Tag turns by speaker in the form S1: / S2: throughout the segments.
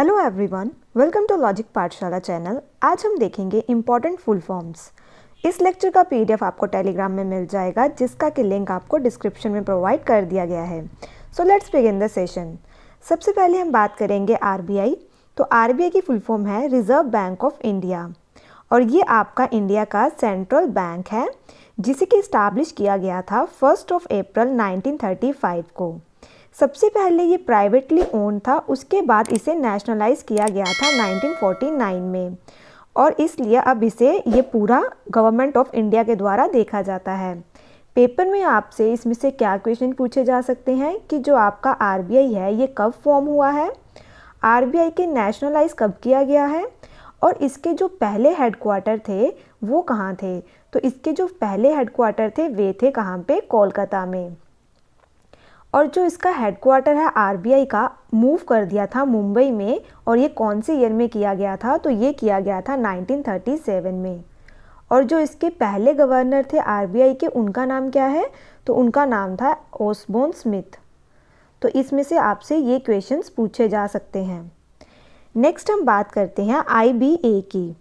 S1: Hello everyone, welcome to logic Pathshala channel. आज हम देखेंगे इम्पॉर्टेंट फुल फॉर्म्स। इस लेक्चर का पीडीएफ आपको टेलीग्राम में मिल जाएगा, जिसका कि लिंक आपको डिस्क्रिप्शन में प्रोवाइड कर दिया गया है। So let's begin the session. सबसे पहले हम बात करेंगे आरबीआई। तो आरबीआई की फुल फॉर्म है रिजर्व बैंक ऑफ इंडिया, और ये आपका इंडिया का सेंट्रल बैंक है, जिसे कि इस्टाब्लिश किया गया था 1 अप्रैल 1935 को। सबसे पहले ये प्राइवेटली ओन था, उसके बाद इसे नेशनलाइज किया गया था 1949 में, और इसलिए अब इसे ये पूरा गवर्नमेंट ऑफ इंडिया के द्वारा देखा जाता है। पेपर में आपसे इसमें से क्या क्वेश्चन पूछे जा सकते हैं कि जो आपका आरबीआई है ये कब फॉर्म हुआ है, आरबीआई के नेशनलाइज कब किया गया है, और इसके जो पहले हेडक्वार्टर थे वो कहाँ थे। तो इसके जो पहले हेडक्वार्टर थे वे थे कहाँ पे, कोलकाता में। और जो इसका हेडक्वार्टर है आरबीआई का, मूव कर दिया था मुंबई में, और ये कौन से ईयर में किया गया था, तो ये किया गया था 1937 में। और जो इसके पहले गवर्नर थे आरबीआई के, उनका नाम क्या है, तो उनका नाम था ओसबोर्न स्मिथ। तो इसमें से आपसे ये क्वेश्चंस पूछे जा सकते हैं। नेक्स्ट हम बात करते हैं आईबीए की।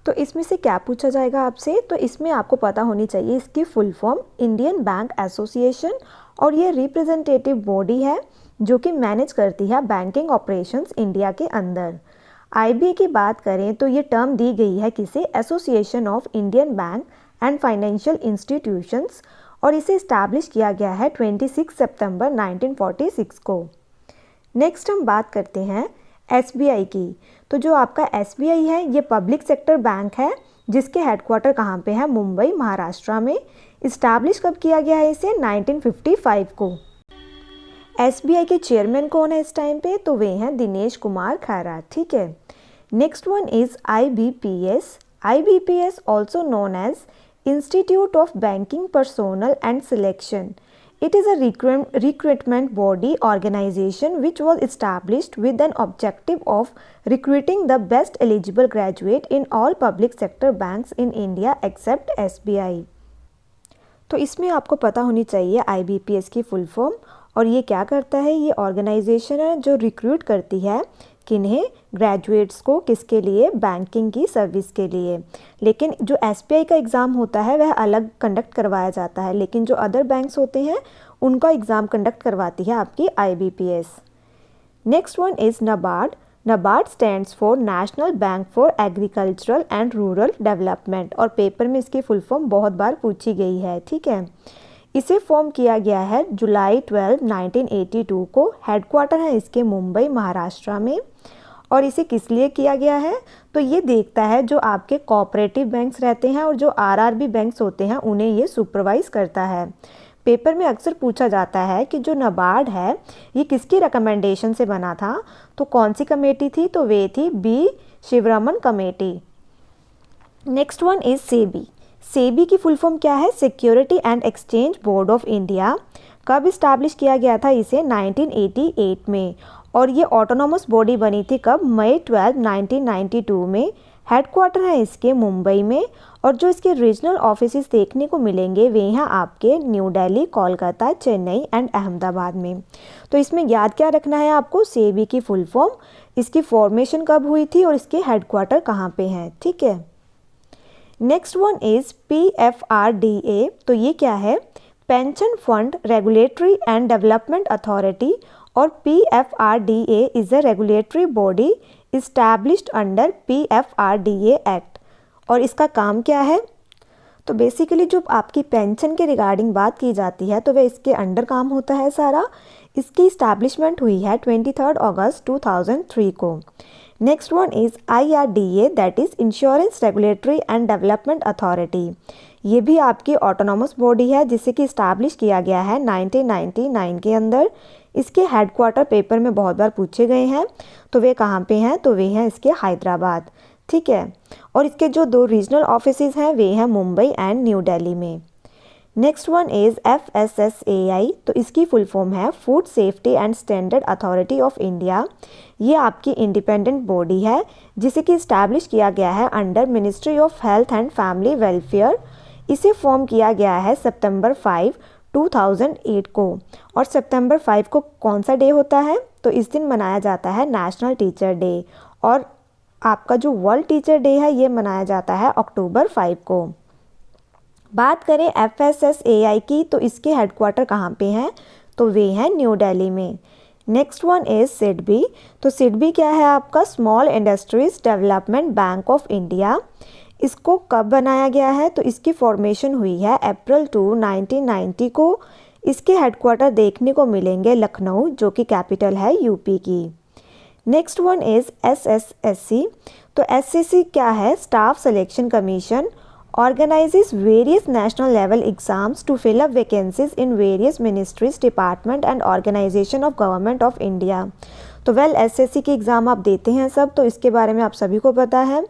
S1: तो इसमें से क्या पूछा जाएगा आपसे, तो इसमें आपको पता होनी चाहिए इसकी full form Indian bank association, और ये रिप्रेजेंटेटिव बॉडी है जो कि मैनेज करती है बैंकिंग ऑपरेशंस इंडिया के अंदर। आईबीए की बात करें तो ये टर्म दी गई है किसे, association of Indian bank and financial institutions, और इसे इस्टेब्लिश किया गया है 26 सितंबर 1946 को। नेक्स्ट हम बात करते हैं एसबीआई की। तो जो आपका एसबीआई है ये पब्लिक सेक्टर बैंक है, जिसके हेडक्वार्टर कहाँ पे है, मुंबई महाराष्ट्र में। इस्टेब्लिश कब किया गया है इसे, 1955 को। एसबीआई के चेयरमैन कौन है इस टाइम पे, तो वे हैं दिनेश कुमार खैरा। ठीक है। Next one is IBPS. IBPS also known as institute of banking personnel and selection. It is a recruitment body organization which was established with an objective of recruiting the best eligible graduate in all public sector banks in India except SBI. तो इसमें आपको पता होनी चाहिए IBPS की full form, और ये क्या करता है, ये ऑर्गेनाइजेशन है जो रिक्रूट करती है किन्हें, ग्रेजुएट्स को, किसके लिए, बैंकिंग की सर्विस के लिए। लेकिन जो एसबीआई का एग्ज़ाम होता है वह अलग कंडक्ट करवाया जाता है, लेकिन जो अदर बैंक्स होते हैं उनका एग्ज़ाम कंडक्ट करवाती है आपकी IBPS. Next one is NABARD. NABARD stands for national bank for agricultural and rural development, और पेपर में इसकी फुल फॉर्म बहुत बार पूछी गई है। ठीक है। इसे फॉर्म किया गया है जुलाई 12, 1982 को। हेडक्वार्टर है इसके मुंबई महाराष्ट्र में। और इसे किस लिए किया गया है, तो ये देखता है जो आपके कोऑपरेटिव बैंक्स रहते हैं और जो आरआरबी बैंक्स होते हैं उन्हें ये सुपरवाइज करता है। पेपर में अक्सर पूछा जाता है कि जो नबार्ड है ये किसकी रिकमेंडेशन से बना था, तो कौन सी कमेटी थी, तो वे थी B Sivaraman committee. Next one is SEBI. SEBI की फुल फॉर्म क्या है, security and exchange board of India. कब इस्टेब्लिश किया गया था इसे, 1988 में, और ये ऑटोनोमस बॉडी बनी थी कब, मई 12, 1992 में। हेडक्वार्टर है इसके मुंबई में, और जो इसके रीजनल ऑफिसेस देखने को मिलेंगे वे हैं आपके न्यू दिल्ली, कोलकाता, चेन्नई एंड अहमदाबाद में। तो इसमें याद क्या रखना है आपको, सेबी की फुल फॉर्म, इसकी फॉर्मेशन कब हुई थी और इसके हेडक्वार्टर कहाँ पे हैं। ठीक है। Next one is PFRDA। तो ये क्या है, pension fund regulatory and development authority, और PFRDA is a regulatory body established under PFRDA act. और इसका काम क्या है, तो बेसिकली जो आपकी पेंशन के रिगार्डिंग बात की जाती है तो वह इसके अंडर काम होता है सारा। इसकी इस्टेब्लिशमेंट हुई है 23 अगस्त 2003 को। Next one is IRDA, that is insurance regulatory and development authority. ये भी आपकी ऑटोनॉमस बॉडी है जिसे कि इस्टेब्लिश किया गया है 1999 के अंदर। इसके हेडक्वार्टर पेपर में बहुत बार पूछे गए हैं, तो वे कहाँ पे हैं, तो वे हैं इसके हैदराबाद। ठीक है। और इसके जो 2 रीजनल ऑफिसेज हैं वे हैं मुंबई एंड न्यू दिल्ली में। Next one is FSSAI। तो इसकी फुल फॉर्म है food safety and standard authority of India. ये आपकी इंडिपेंडेंट बॉडी है जिसे कि इस्टेब्लिश किया गया है under ministry of health and family welfare. इसे फॉर्म किया गया है सितंबर 5, 2008 को। और सितंबर 5 को कौन सा डे होता है? तो इस दिन मनाया जाता है नेशनल टीचर डे। और आपका जो वर्ल्ड टीचर डे है ये मनाया जाता है अक्टूबर 5 को। बात करें FSSAI की, तो इसके हेडक्वार्टर कहाँ पे हैं? तो वे हैं न्यू दिल्ली में। Next one is SIDBI. तो सिडबी क्या है? आपका small industries development bank of India. इसको कब बनाया गया है? तो इसकी फॉर्मेशन हुई है अप्रैल 2, 1990 को। इसके हेडक्वार्टर देखने को मिलेंगे लखनऊ, जो कि कैपिटल है यूपी की। Next one is SSSC। तो SSC क्या है? Staff selection commission organizes various national level exams to fill up vacancies in various ministries, department and organization of government of India। तो SSC के एग्ज़ाम आप देते हैं सब, तो इसके बारे में आप सभी को पता है।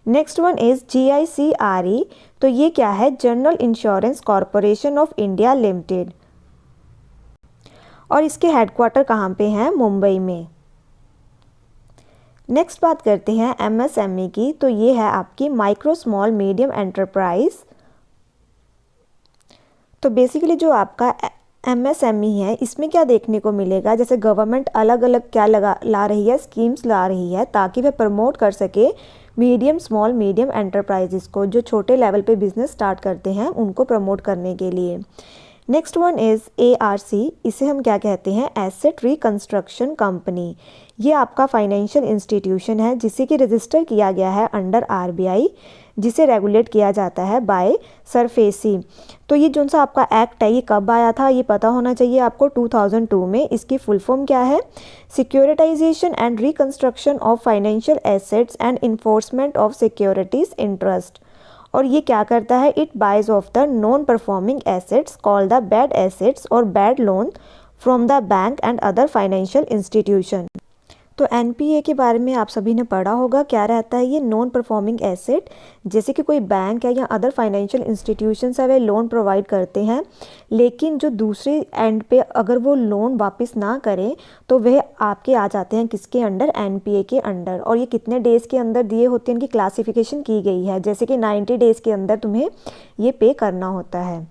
S1: Next one is GICRE। तो ये क्या है? General insurance corporation of India limited. और इसके हेडक्वार्टर कहाँ पे हैं? मुंबई में। नेक्स्ट बात करते हैं MSME की। तो ये है आपकी माइक्रो स्मॉल मीडियम एंटरप्राइज। तो बेसिकली जो आपका MSME है, इसमें क्या देखने को मिलेगा? जैसे गवर्नमेंट अलग अलग क्या ला रही है, स्कीम्स ला रही है ताकि वह प्रमोट कर सके स्मॉल मीडियम एंटरप्राइजेस को, जो छोटे लेवल पे बिजनेस स्टार्ट करते हैं उनको प्रमोट करने के लिए। Next one is ARC। इसे हम क्या कहते हैं? Asset reconstruction company. ये आपका फाइनेंशियल इंस्टीट्यूशन है जिसे कि रजिस्टर किया गया है अंडर RBI, जिसे रेगुलेट किया जाता है बाय सरफेसी। तो ये जो सा आपका एक्ट है ये कब आया था? ये पता होना चाहिए आपको, 2002 में। इसकी फुल फॉर्म क्या है? Securitisation and reconstruction of financial assets and enforcement of securities interest. और ये क्या करता है? It buys off the non performing assets called the bad assets और bad loan from the bank and other financial institution. तो NPA के बारे में आप सभी ने पढ़ा होगा। क्या रहता है ये? Non performing asset. जैसे कि कोई बैंक है या अदर फाइनेंशियल इंस्टीट्यूशंस है, वे लोन प्रोवाइड करते हैं, लेकिन जो दूसरे एंड पे अगर वो लोन वापस ना करें तो वह आपके आ जाते हैं किसके अंडर? NPA के अंडर। और ये कितने डेज़ के अंदर दिए होते हैं, इनकी क्लासिफिकेशन की गई है, जैसे कि 90 डेज़ के अंदर तुम्हें ये पे करना होता है।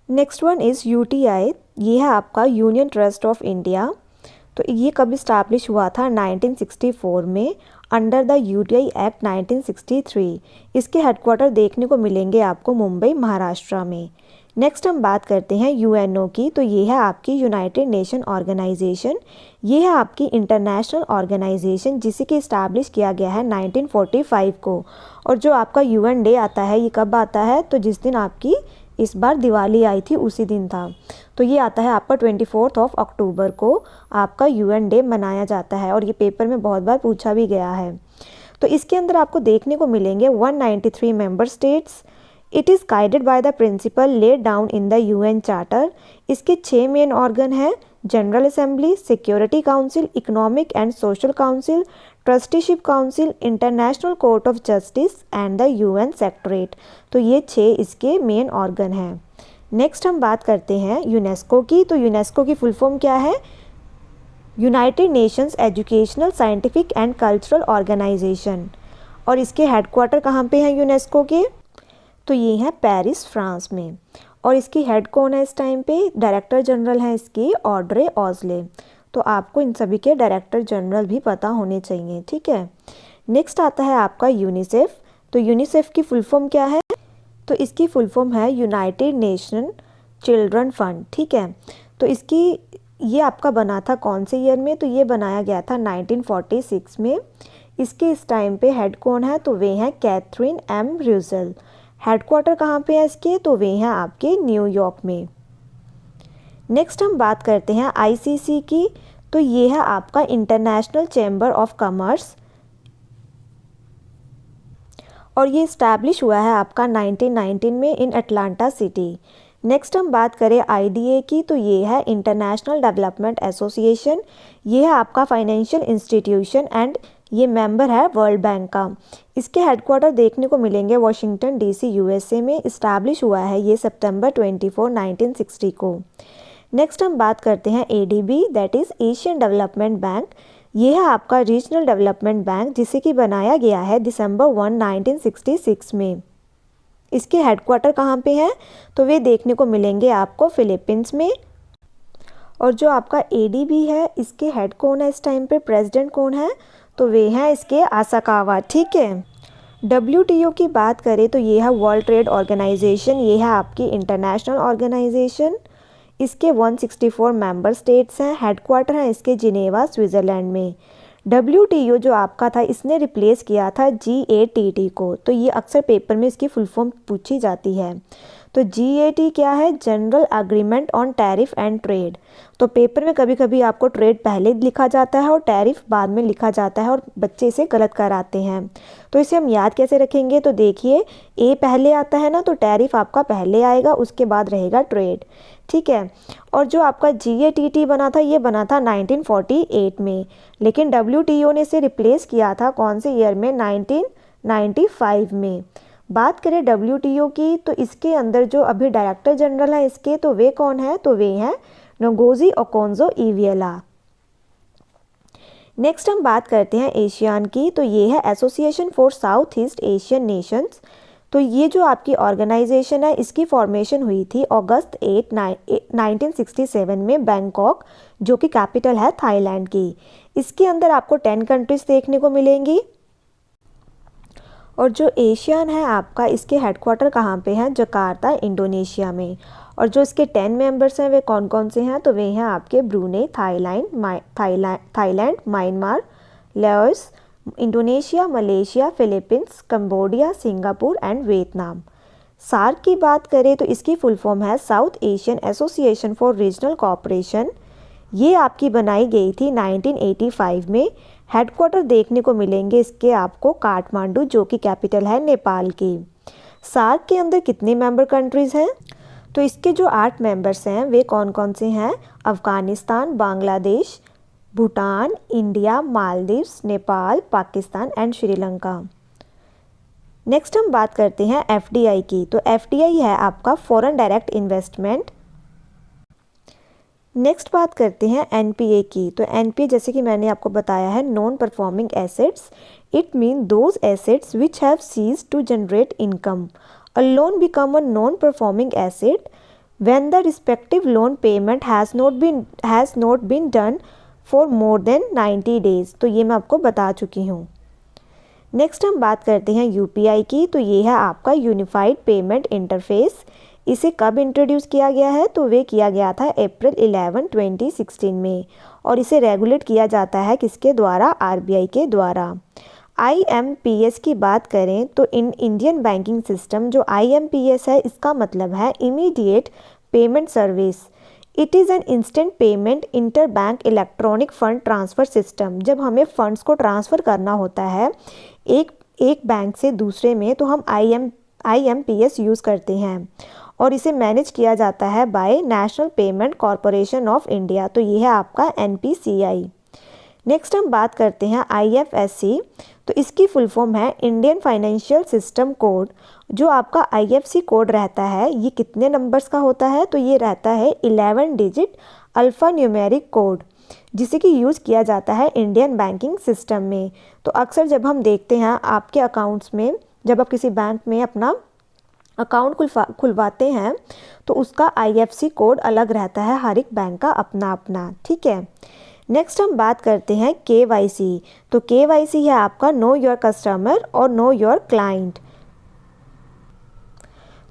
S1: Next one is UTI। ये है आपका यूनियन ट्रस्ट ऑफ इंडिया। तो ये कब इस्टेब्लिश हुआ था? 1964 में अंडर द UTI एक्ट 1963। इसके हेडक्वार्टर देखने को मिलेंगे आपको मुंबई, महाराष्ट्र में। नेक्स्ट हम बात करते हैं UNO की। तो ये है आपकी यूनाइटेड नेशन ऑर्गेनाइजेशन। ये है आपकी इंटरनेशनल ऑर्गेनाइजेशन जिसे कि इस्टेब्लिश किया गया है 1945 को। और जो आपका UN डे आता है ये कब आता है? तो जिस दिन आपकी इस बार दिवाली आई थी उसी दिन था। तो ये आता है आपका 24 अक्टूबर को आपका UN डे मनाया जाता है। और ये पेपर में बहुत बार पूछा भी गया है। तो इसके अंदर आपको देखने को मिलेंगे 193 member states. It is guided by the principle laid down in the UN charter. इसके 6 मेन ऑर्गन हैं: general assembly, security council, economic and social council, trusteeship council, international court of justice and the UN secretariat. तो ये 6 इसके main organ हैं। Next हम बात करते हैं यूनेस्को की। तो यूनेस्को की फुल फॉर्म क्या है? United Nations educational, scientific and cultural organisation. और इसके हेडक्वार्टर कहाँ पे हैं यूनेस्को के? तो ये हैं पेरिस, फ्रांस में। और इसकी हेड कौन है इस टाइम पे? डायरेक्टर जनरल हैं इसकी ऑड्रे ऑजले। तो आपको इन सभी के डायरेक्टर जनरल भी पता होने चाहिए, ठीक है। नेक्स्ट आता है आपका यूनिसेफ। तो यूनिसेफ की फुल फॉर्म क्या है? तो इसकी फुल फॉर्म है यूनाइटेड नेशन चिल्ड्रन फंड, ठीक है। तो इसकी ये आपका बना था कौन से ईयर में? तो ये बनाया गया था 1946 में। इसके इस टाइम पे हेड कौन है? तो वे हैं कैथरीन M रूसेल। हेडक्वार्टर कहाँ पे है इसके? तो वे हैं आपके न्यूयॉर्क में। नेक्स्ट हम बात करते हैं ICC की। तो ये है आपका इंटरनेशनल चैम्बर ऑफ कॉमर्स। और ये इस्टेब्लिश हुआ है आपका 1919 में इन अटलांटा सिटी। नेक्स्ट हम बात करें IDA की। तो ये है इंटरनेशनल डेवलपमेंट एसोसिएशन। ये है आपका फाइनेंशियल इंस्टीट्यूशन एंड ये मेंबर है वर्ल्ड बैंक का। इसके हेडक्वार्टर देखने को मिलेंगे वाशिंगटन DC USA में। इस्टेब्लिश हुआ है ये सितंबर 24, 1960 को। नेक्स्ट हम बात करते हैं ADB, that is Asian development bank. ये है आपका रीजनल डेवलपमेंट बैंक जिसे कि बनाया गया है दिसंबर 1, 1966 में। इसके हेडक्वार्टर कहाँ पे हैं, तो वे देखने को मिलेंगे आपको फिलीपींस में। और जो आपका एडीबी है, इसके हेड कौन है इस टाइम पे, प्रेसिडेंट कौन है, तो वे हैं इसके आसाकावा। ठीक है। डब्ल्यूटीओ की बात करें तो ये है वर्ल्ड ट्रेड ऑर्गेनाइजेशन, ये है आपकी इंटरनेशनल ऑर्गेनाइजेशन। इसके 164 मेंबर स्टेट्स हैं, हेडक्वार्टर है इसके जिनेवा स्विट्ज़रलैंड में। डब्ल्यूटीओ जो आपका था, इसने रिप्लेस किया था जीएटीटी को, तो ये अक्सर पेपर में इसकी फुल फॉर्म पूछी जाती है। तो जीएटी क्या है, general agreement on tariff and trade. तो पेपर में कभी कभी आपको ट्रेड पहले लिखा जाता है और टैरिफ बाद में लिखा जाता है और बच्चे इसे गलत कराते हैं। तो इसे हम याद कैसे रखेंगे, तो देखिए ए पहले आता है ना, तो टैरिफ आपका पहले आएगा, उसके बाद रहेगा ट्रेड। ठीक है। और जो आपका जीएटीटी बना था, ये बना था 1948 में, लेकिन डब्ल्यूटीओ ने इसे रिप्लेस किया था कौन से ईयर में, 1995 में। बात करें डब्ल्यूटीओ की, तो इसके अंदर जो अभी डायरेक्टर जनरल है इसके, तो वे कौन है, तो वे हैं नोगोजी ओकोंजो-इवियला। नेक्स्ट हम बात करते हैं एशियान की, तो ये है association for south east Asian Nations. तो ये जो आपकी ऑर्गेनाइजेशन है, इसकी फॉर्मेशन हुई थी अगस्त 8 1967 में बैंकॉक, जो कि कैपिटल है थाईलैंड की। इसके अंदर आपको 10 कंट्रीज देखने को मिलेंगी। और जो एशियन है आपका, इसके हेडक्वार्टर कहाँ पे हैं, जकार्ता इंडोनेशिया में। और जो इसके 10 मेंबर्स हैं वे कौन कौन से हैं, तो वे हैं आपके Brunei, Thailand, Myanmar, Laos, Indonesia, Malaysia, Philippines, Cambodia, Singapore and Vietnam. SAARC की बात करें तो इसकी फुल फॉर्म है South Asian association for regional cooperation. ये आपकी बनाई गई थी 1985 में। हेडक्वार्टर देखने को मिलेंगे इसके आपको काठमांडू, जो कि कैपिटल है नेपाल की। सार्क के अंदर कितने मेंबर कंट्रीज़ हैं, तो इसके जो 8 मेंबर्स हैं वे कौन कौन से हैं, Afghanistan, Bangladesh, Bhutan, India, Maldives, Nepal, Pakistan and Sri Lanka. Next हम बात करते हैं एफडीआई की। तो एफडीआई है आपका फॉरेन डायरेक्ट इन्वेस्टमेंट। नेक्स्ट बात करते हैं एनपीए की। तो एनपीए जैसे कि मैंने आपको बताया है, non performing assets. It mean those assets which have ceased to generate income. A loan become a non performing asset when the respective loan payment has not been done for more than 90 days। तो ये मैं आपको बता चुकी हूँ। Next हम बात करते हैं यूपीआई की। तो ये है आपका यूनिफाइड पेमेंट इंटरफेस। इसे कब इंट्रोड्यूस किया गया है, तो वे किया गया था अप्रैल 11, 2016 में। और इसे रेगुलेट किया जाता है किसके द्वारा, आरबीआई के द्वारा। आईएमपीएस की बात करें तो इंडियन बैंकिंग सिस्टम, जो आईएमपीएस है इसका मतलब है immediate payment service. It is an instant payment inter bank electronic fund transfer system. जब हमें फंड्स को ट्रांसफ़र करना होता है एक बैंक से दूसरे में, तो हम आईएमपीएस यूज़ करते हैं और इसे मैनेज किया जाता है by National Payment Corporation of India. तो ये है आपका एनपीसीआई। नेक्स्ट हम बात करते हैं आईएफएससी। तो इसकी फुल फॉर्म है इंडियन फाइनेंशियल सिस्टम कोड। जो आपका आईएफएससी कोड रहता है, ये कितने नंबर्स का होता है, तो ये रहता है 11 डिजिट अल्फ़ा न्यूमेरिक कोड, जिसे कि यूज़ किया जाता है इंडियन बैंकिंग सिस्टम में। तो अक्सर जब हम देखते हैं आपके अकाउंट्स में, जब आप किसी बैंक में अपना अकाउंट खुलवाते हैं, तो उसका आईएफएससी कोड अलग रहता है, हर एक बैंक का अपना अपना। ठीक है। नेक्स्ट हम बात करते हैं केवाईसी। तो केवाईसी है आपका नो योर कस्टमर और नो योर क्लाइंट।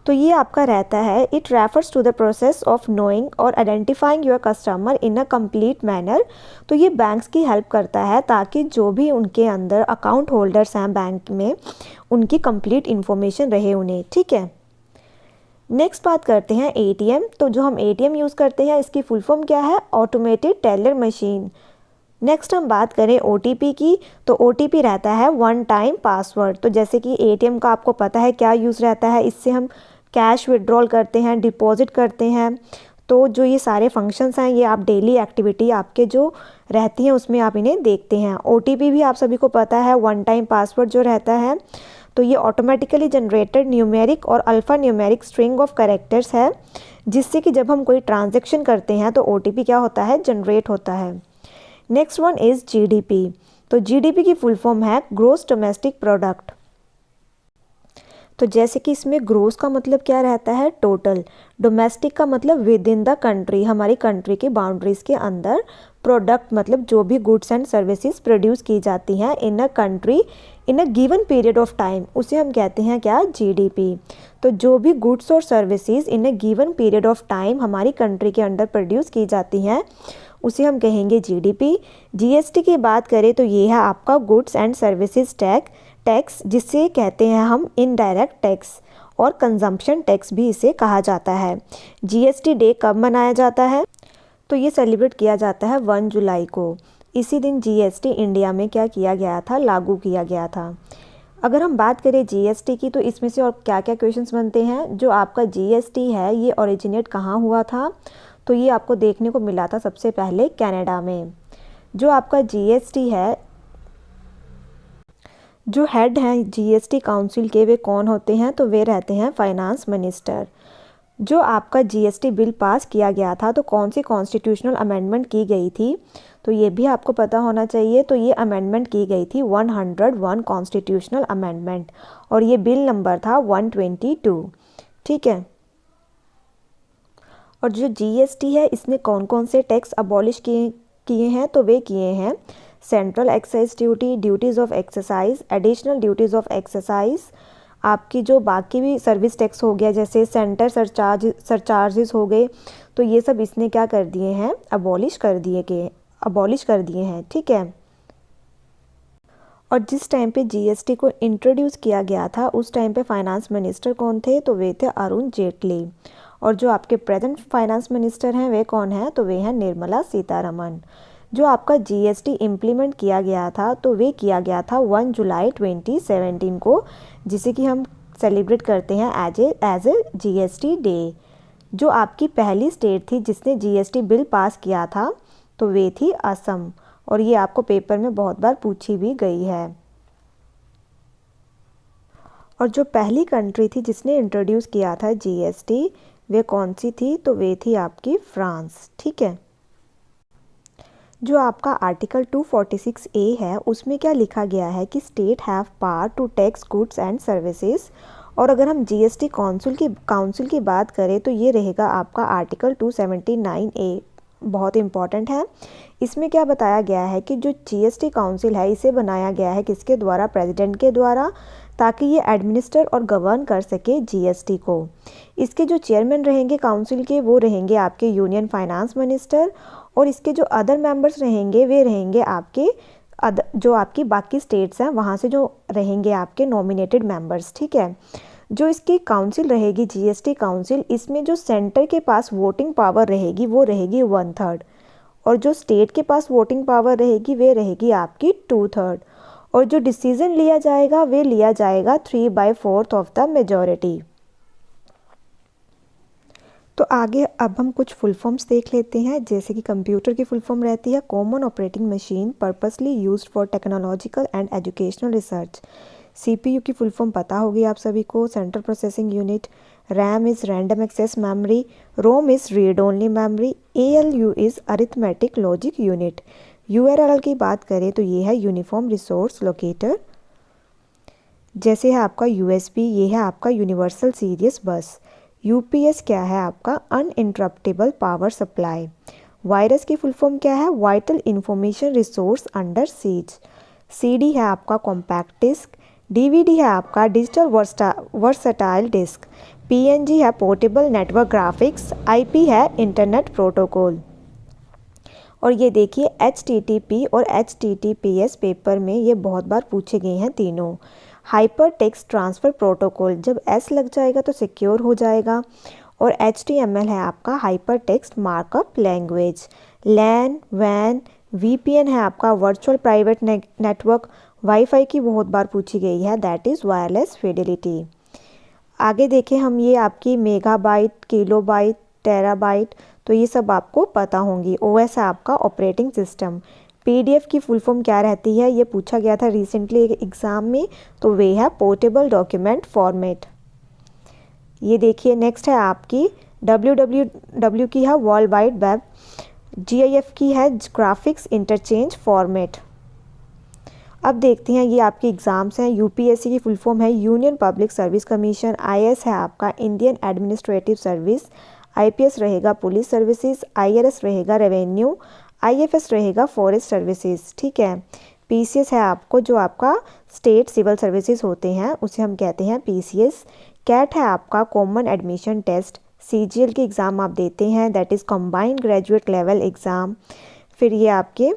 S1: तो ये आपका रहता है, it refers to the process of knowing और identifying your customer in a complete manner. तो ये बैंक्स की हेल्प करता है ताकि जो भी उनके अंदर अकाउंट होल्डर्स हैं बैंक में, उनकी कंप्लीट इन्फॉर्मेशन रहे उन्हें। ठीक है। नेक्स्ट बात करते हैं एटीएम। तो जो हम एटीएम यूज़ करते हैं, इसकी फुल फॉर्म क्या है, ऑटोमेटेड टेलर मशीन। नेक्स्ट हम बात करें ओटीपी की। तो ओटीपी रहता है वन टाइम पासवर्ड। तो जैसे कि एटीएम का आपको पता है क्या यूज़ रहता है, इससे हम कैश विड्रॉल करते हैं, डिपॉजिट करते हैं। तो जो ये सारे फंक्शंस हैं, ये आप डेली एक्टिविटी आपके जो रहती हैं उसमें आप इन्हें देखते हैं। ओटीपी भी आप सभी को पता है, वन टाइम पासवर्ड जो रहता है, तो ये ऑटोमेटिकली जनरेटेड न्यूमेरिक और alpha numeric string of characters है, जिससे कि जब हम कोई ट्रांजैक्शन करते हैं तो ओटीपी क्या होता है, जनरेट होता है। Next one is GDP. तो जीडीपी की फुल फॉर्म है ग्रोस डोमेस्टिक प्रोडक्ट। तो जैसे कि इसमें ग्रोस का मतलब क्या रहता है, टोटल। डोमेस्टिक का मतलब विद इन द कंट्री, हमारी कंट्री की बाउंड्रीज के अंदर। प्रोडक्ट मतलब जो भी गुड्स एंड सर्विसेज प्रोड्यूस की जाती हैं in a country in a given period of time, उसे हम कहते हैं क्या, जीडीपी। तो जो भी गुड्स और services in a given period of time हमारी कंट्री के अंदर प्रोड्यूस की जाती हैं उसे हम कहेंगे जीडीपी। जीएसटी की बात करें तो ये है आपका गुड्स एंड सर्विसेज टैक्स, जिसे कहते हैं हम इनडायरेक्ट टैक्स, और कंजम्पशन टैक्स भी इसे कहा जाता है। जीएसटी डे कब मनाया जाता है, तो ये सेलिब्रेट किया जाता है 1 जुलाई को। इसी दिन जीएसटी इंडिया में क्या किया गया था, लागू किया गया था। अगर हम बात करें जीएसटी की तो इसमें से और क्या क्या क्वेश्चंस बनते हैं। जो आपका जीएसटी है ये ओरिजिनेट कहाँ हुआ था, तो ये आपको देखने को मिला था सबसे पहले कनाडा में। जो आपका जीएसटी है, जो हेड हैं जीएसटी काउंसिल के, वे कौन होते हैं, तो वे रहते हैं फाइनेंस मिनिस्टर। जो आपका जीएसटी बिल पास किया गया था तो कौन सी कॉन्स्टिट्यूशनल अमेंडमेंट की गई थी, तो ये भी आपको पता होना चाहिए। तो ये अमेंडमेंट की गई थी 101 कॉन्स्टिट्यूशनल अमेंडमेंट, और ये बिल नंबर था 122। ठीक है। और जो जीएसटी है इसने कौन कौन से टैक्स अबॉलिश किए हैं, तो वे किए हैं central excise duty, duties of exercise, additional duties of exercise, आपकी जो बाकी भी सर्विस टैक्स हो गया जैसे सेंटर सरचार्जेस हो गए, तो ये सब इसने क्या कर दिए हैं, अबॉलिश कर दिए हैं। ठीक है। और जिस टाइम पे जीएसटी को इंट्रोड्यूस किया गया था उस टाइम पे फाइनेंस मिनिस्टर कौन थे, तो वे थे अरुण जेटली। और जो आपके प्रेजेंट फाइनेंस मिनिस्टर हैं वे कौन हैं, तो वे हैं निर्मला सीतारमण। जो आपका जीएसटी इम्प्लीमेंट किया गया था तो वे किया गया था 1 जुलाई 2017 को, जिसे कि हम सेलिब्रेट करते हैं एज ए जीएसटी डे। जो आपकी पहली स्टेट थी जिसने जीएसटी बिल पास किया था तो वे थी असम, और ये आपको पेपर में बहुत बार पूछी भी गई है। और जो पहली कंट्री थी जिसने इंट्रोड्यूस किया था जीएसटी, वे कौन सी थी, तो वे थी आपकी फ्रांस। ठीक है। जो आपका आर्टिकल 246A है उसमें क्या लिखा गया है कि state have power to tax goods and services. और अगर हम जीएसटी काउंसिल की बात करें तो ये रहेगा आपका आर्टिकल 279A, बहुत इंपॉर्टेंट है। इसमें क्या बताया गया है कि जो जीएसटी काउंसिल है इसे बनाया गया है किसके द्वारा, प्रेसिडेंट के द्वारा, ताकि ये एडमिनिस्टर और गवर्न कर सके जीएसटी को। इसके जो चेयरमैन रहेंगे काउंसिल के वो रहेंगे आपके यूनियन फाइनेंस मिनिस्टर, और इसके जो अदर मेंबर्स रहेंगे वे रहेंगे आपके जो आपकी बाकी स्टेट्स हैं वहाँ से जो रहेंगे आपके नॉमिनेटेड मेंबर्स। ठीक है। जो इसकी काउंसिल रहेगी जीएसटी काउंसिल, इसमें जो सेंटर के पास वोटिंग पावर रहेगी वो रहेगी 1/3, और जो स्टेट के पास वोटिंग पावर रहेगी वे रहेगी आपकी 2/3, और जो डिसीजन लिया जाएगा वे लिया जाएगा 3/4 ऑफ द मेजॉरिटी। तो आगे अब हम कुछ फुल फॉर्म्स देख लेते हैं। जैसे कि कंप्यूटर की फुल फॉर्म रहती है common operating machine purposely used for technological and educational research. CPU की फुल फॉर्म पता होगी आप सभी को, central processing unit. RAM is random access memory, ROM is read only memory, ALU is arithmetic logic unit. URL की बात करें तो ये है यूनिफॉर्म रिसोर्स लोकेटर। जैसे है आपका यूएसबी, ये है आपका यूनिवर्सल सीरियस बस। यूपीएस क्या है आपका, अनइंटरप्टेबल पावर सप्लाई। वायरस की फुल फॉर्म क्या है, vital information resource under seize. CD है आपका कॉम्पैक्ट डिस्क। डीवीडी है आपका डिजिटल वर्सटाइल डिस्क। पीएनजी है पोर्टेबल नेटवर्क ग्राफिक्स। आईपी है इंटरनेट प्रोटोकॉल। और ये देखिए एचटीटीपी और एचटीटीपीएस पेपर में ये बहुत बार पूछे गए हैं तीनों। हाइपर टेक्स्ट ट्रांसफ़र प्रोटोकॉल, जब एस लग जाएगा तो सिक्योर हो जाएगा। और HTML है आपका हाइपर टेक्स्ट मार्कअप लैंग्वेज। लैन, वैन, VPN है आपका वर्चुअल प्राइवेट नेटवर्क। वाईफाई की बहुत बार पूछी गई है, दैट इज़ वायरलेस फिडेलिटी। आगे देखें हम, ये आपकी मेगाबाइट, किलोबाइट, टेराबाइट, तो ये सब आपको पता होंगी। OS है आपका ऑपरेटिंग सिस्टम। PDF की फुल फॉर्म क्या रहती है, ये पूछा गया था रिसेंटली एग्ज़ाम में, तो वे है पोर्टेबल डॉक्यूमेंट फॉर्मेट। ये देखिए नेक्स्ट है आपकी WWW की है वर्ल्ड वाइड वेब। GIF की है ग्राफिक्स इंटरचेंज फॉर्मेट। अब देखते हैं ये आपके एग्ज़ाम्स हैं। यूपीएससी की फुल फॉर्म है union public service commission. IAS है आपका इंडियन एडमिनिस्ट्रेटिव सर्विस। आईपीएस रहेगा पुलिस सर्विसेज। आईआरएस रहेगा रेवेन्यू। आईएफएस रहेगा फॉरेस्ट सर्विसेज। ठीक है। पीसीएस है आपको जो आपका स्टेट सिविल सर्विसेज होते हैं उसे हम कहते हैं पीसीएस। कैट है आपका कॉमन एडमिशन टेस्ट। सीजीएल के एग्ज़ाम आप देते हैं, that is combined graduate level exam. फिर ये आपके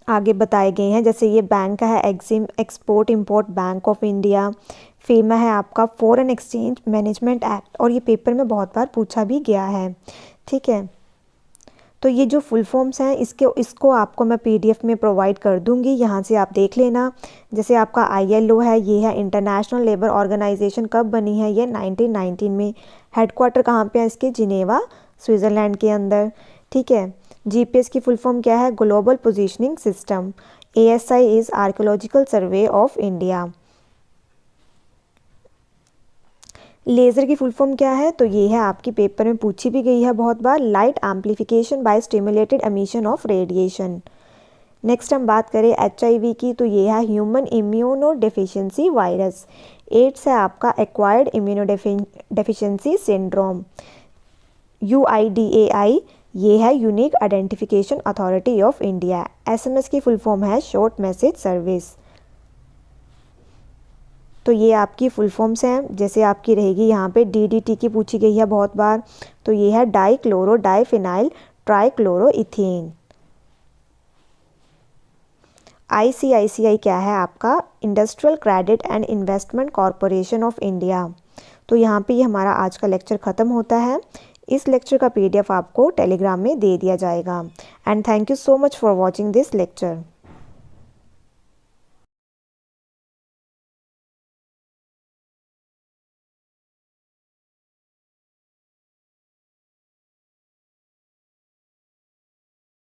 S1: आगे बताए गए हैं, जैसे ये बैंक का है Exim export import bank of India. FEMA है आपका फॉरेन एक्सचेंज मैनेजमेंट एक्ट, और ये पेपर में बहुत बार पूछा भी गया है। ठीक है। तो ये जो फुल फॉर्म्स हैं इसको आपको मैं पीडीएफ में प्रोवाइड कर दूंगी, यहाँ से आप देख लेना। जैसे आपका आईएलओ है, ये है इंटरनेशनल लेबर ऑर्गेनाइजेशन, कब बनी है ये 1919 में। हेडक्वार्टर कहाँ पे है इसके, जिनेवा स्विट्ज़रलैंड के अंदर। ठीक है। जीपीएस की फुल फॉर्म क्या है, global positioning system. ASI is archaeological survey of India. Laser की फुल फॉर्म क्या है, तो ये है आपकी पेपर में पूछी भी गई है बहुत बार, light amplification by stimulated emission of radiation. Next हम बात करें एचआईवी की, तो ये है human immunodeficiency virus. AIDS है आपका acquired immunodeficiency syndrome. UIDAI ये है unique identification authority of India. SMS की फुल फॉर्म है शॉर्ट मैसेज सर्विस। तो ये आपकी फुल फॉर्म्स हैं। जैसे आपकी रहेगी यहाँ पे डीडीटी की पूछी गई है बहुत बार, तो ये है डाइक्लोरो डाइफिनाइल ट्राइक्लोरोइथेन। आईसीआईसीआई क्या है आपका, industrial credit and investment corporation of India. तो यहाँ पे ये हमारा आज का लेक्चर ख़त्म होता है। इस लेक्चर का पीडीएफ आपको टेलीग्राम में दे दिया जाएगा। And thank you so much for watching this lecture.